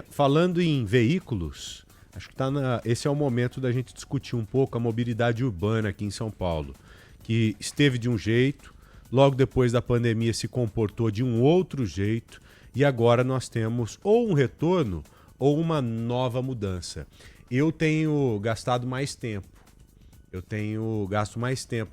Falando em veículos, acho que esse é o momento da gente discutir um pouco a mobilidade urbana aqui em São Paulo, que esteve de um jeito, logo depois da pandemia se comportou de um outro jeito e agora nós temos ou um retorno ou uma nova mudança. Eu tenho gastado mais tempo,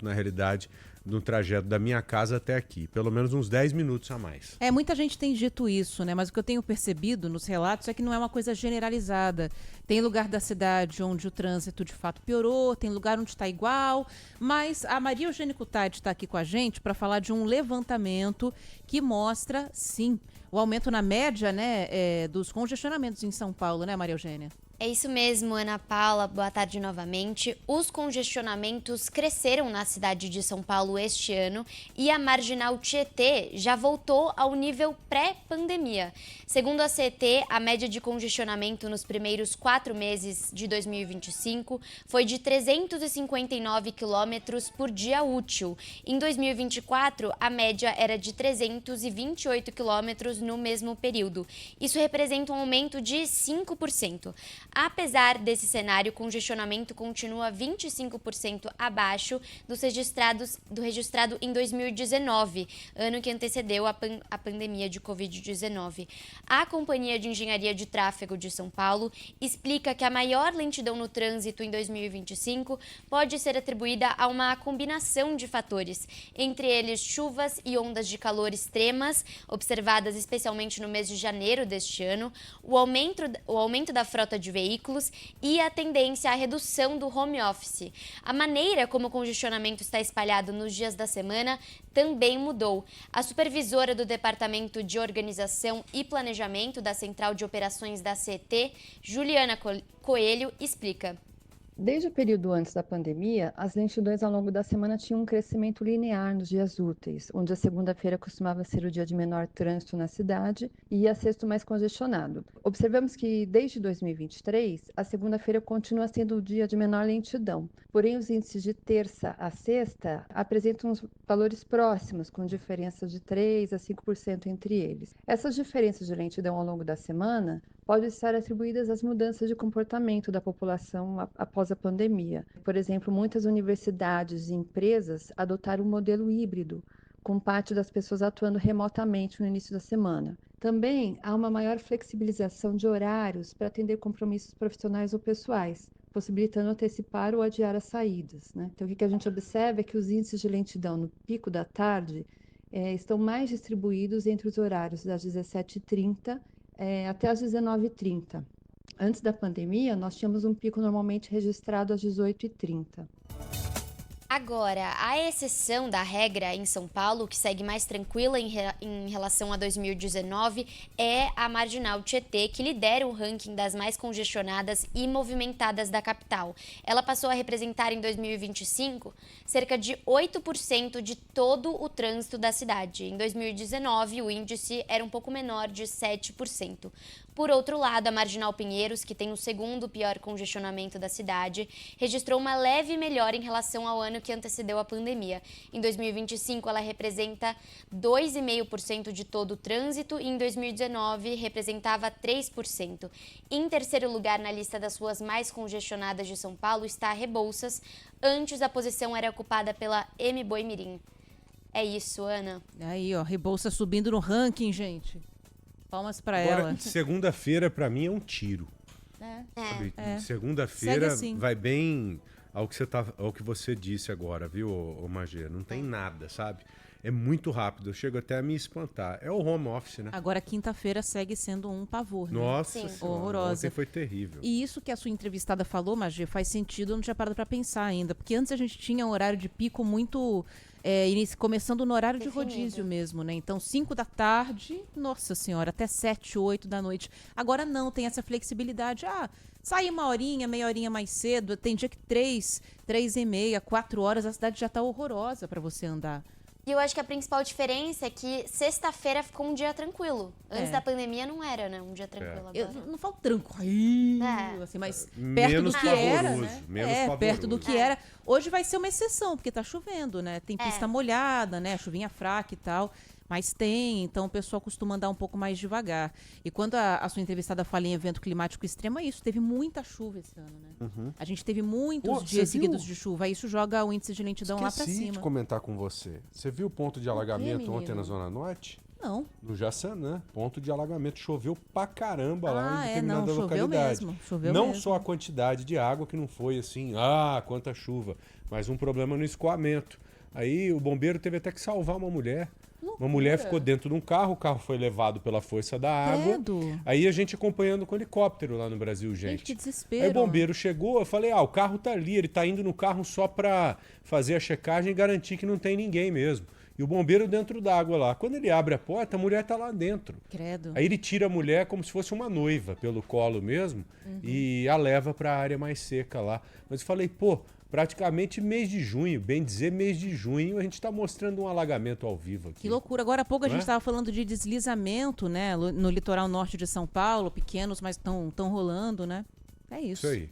na realidade, no trajeto da minha casa até aqui, pelo menos uns 10 minutos a mais. Muita gente tem dito isso, né? Mas o que eu tenho percebido nos relatos é que não é uma coisa generalizada. Tem lugar da cidade onde o trânsito de fato piorou, tem lugar onde está igual, mas a Maria Eugênia Cutaiti está aqui com a gente para falar de um levantamento que mostra, sim, o aumento na média, né, dos congestionamentos em São Paulo, né, Maria Eugênia? É isso mesmo, Ana Paula, boa tarde novamente. Os congestionamentos cresceram na cidade de São Paulo este ano e a Marginal Tietê já voltou ao nível pré-pandemia. Segundo a CET, a média de congestionamento nos primeiros 4 meses de 2025 foi de 359 quilômetros por dia útil. Em 2024, a média era de 328 quilômetros no mesmo período. Isso representa um aumento de 5%. Apesar desse cenário, o congestionamento continua 25% abaixo do registrado em 2019, ano que antecedeu a pandemia de Covid-19. A Companhia de Engenharia de Tráfego de São Paulo explica que a maior lentidão no trânsito em 2025 pode ser atribuída a uma combinação de fatores, entre eles chuvas e ondas de calor extremas, observadas especialmente no mês de janeiro deste ano, o aumento da frota de veículos e a tendência à redução do home office. A maneira como o congestionamento está espalhado nos dias da semana também mudou. A supervisora do Departamento de Organização e Planejamento da Central de Operações da CET, Juliana Coelho, explica. Desde o período antes da pandemia, as lentidões ao longo da semana tinham um crescimento linear nos dias úteis, onde a segunda-feira costumava ser o dia de menor trânsito na cidade e a sexta mais congestionado. Observamos que, desde 2023, a segunda-feira continua sendo o dia de menor lentidão, porém os índices de terça a sexta apresentam valores próximos, com diferença de 3% a 5% entre eles. Essas diferenças de lentidão ao longo da semana podem estar atribuídas às mudanças de comportamento da população após a pandemia. Por exemplo, muitas universidades e empresas adotaram um modelo híbrido, com parte das pessoas atuando remotamente no início da semana. Também há uma maior flexibilização de horários para atender compromissos profissionais ou pessoais, possibilitando antecipar ou adiar as saídas, né? Então, o que a gente observa é que os índices de lentidão no pico da tarde estão mais distribuídos entre os horários das 17h30 até às 19h30. Antes da pandemia, nós tínhamos um pico normalmente registrado às 18h30. Agora, a exceção da regra em São Paulo, que segue mais tranquila em relação a 2019, é a Marginal Tietê, que lidera o ranking das mais congestionadas e movimentadas da capital. Ela passou a representar em 2025 cerca de 8% de todo o trânsito da cidade. Em 2019, o índice era um pouco menor, de 7%. Por outro lado, a Marginal Pinheiros, que tem o segundo pior congestionamento da cidade, registrou uma leve melhora em relação ao ano que antecedeu a pandemia. Em 2025, ela representa 2,5% de todo o trânsito e em 2019 representava 3%. Em terceiro lugar na lista das ruas mais congestionadas de São Paulo está a Rebouças. Antes, a posição era ocupada pela M. Boimirim. É isso, Ana. Aí, ó, Rebouças subindo no ranking, gente. Palmas pra ela. Segunda-feira, pra mim, é um tiro. Segunda-feira assim. vai bem ao que você disse agora, viu, ô Magê? Não tem nada, sabe? É muito rápido, eu chego até a me espantar. É o home office, né? Agora, quinta-feira segue sendo um pavor, né? Nossa Senhora, horrorosa. ontem foi terrível. E isso que a sua entrevistada falou, Magê, faz sentido, eu não tinha parado pra pensar ainda. Porque antes a gente tinha um horário de pico muito... começando no horário de rodízio mesmo, né? Então, 5 da tarde, nossa senhora, até 7, 8 da noite. Agora não, tem essa flexibilidade. Sai uma horinha, meia horinha mais cedo. Tem dia que 3h30, 4 horas, a cidade já tá horrorosa pra você andar. E eu acho que a principal diferença é que sexta-feira ficou um dia tranquilo. Antes da pandemia não era, né? Um dia tranquilo agora. Eu não falo tranquilo, assim, mas perto do que era, né? Perto do que era. Hoje vai ser uma exceção, porque tá chovendo, né? Tem pista molhada, né? Chuvinha fraca e tal. Mas tem, então o pessoal costuma andar um pouco mais devagar. E quando a sua entrevistada fala em evento climático extremo, é isso. Teve muita chuva esse ano, né? A gente teve muitos dias seguidos de chuva. Aí isso joga o índice de lentidão lá pra Esqueci de cima. comentar com você. Você viu o ponto de alagamento ontem na Zona Norte? Não. No Jaçanã, ponto de alagamento. Choveu pra caramba lá em não, determinada choveu localidade. mesmo. Choveu Não mesmo. só a quantidade de água, que não foi assim, quanta chuva, mas um problema no escoamento. Aí o bombeiro teve até que salvar uma mulher. Uma mulher ficou dentro de um carro, o carro foi levado pela força da água. Credo. Aí a gente acompanhando com helicóptero lá no Brasil, gente. Que desespero. Aí o bombeiro chegou, eu falei, o carro tá ali, ele tá indo no carro só pra fazer a checagem e garantir que não tem ninguém mesmo. E o bombeiro dentro d'água lá. Quando ele abre a porta, a mulher tá lá dentro. Credo. Aí ele tira a mulher como se fosse uma noiva, pelo colo mesmo, e a leva pra área mais seca lá. Mas eu falei, praticamente mês de junho, bem dizer mês de junho, a gente está mostrando um alagamento ao vivo aqui. Que loucura. Agora há pouco a Não gente é? estava falando de deslizamento, né? No litoral norte de São Paulo, pequenos, mas estão rolando, né? É isso. Isso aí.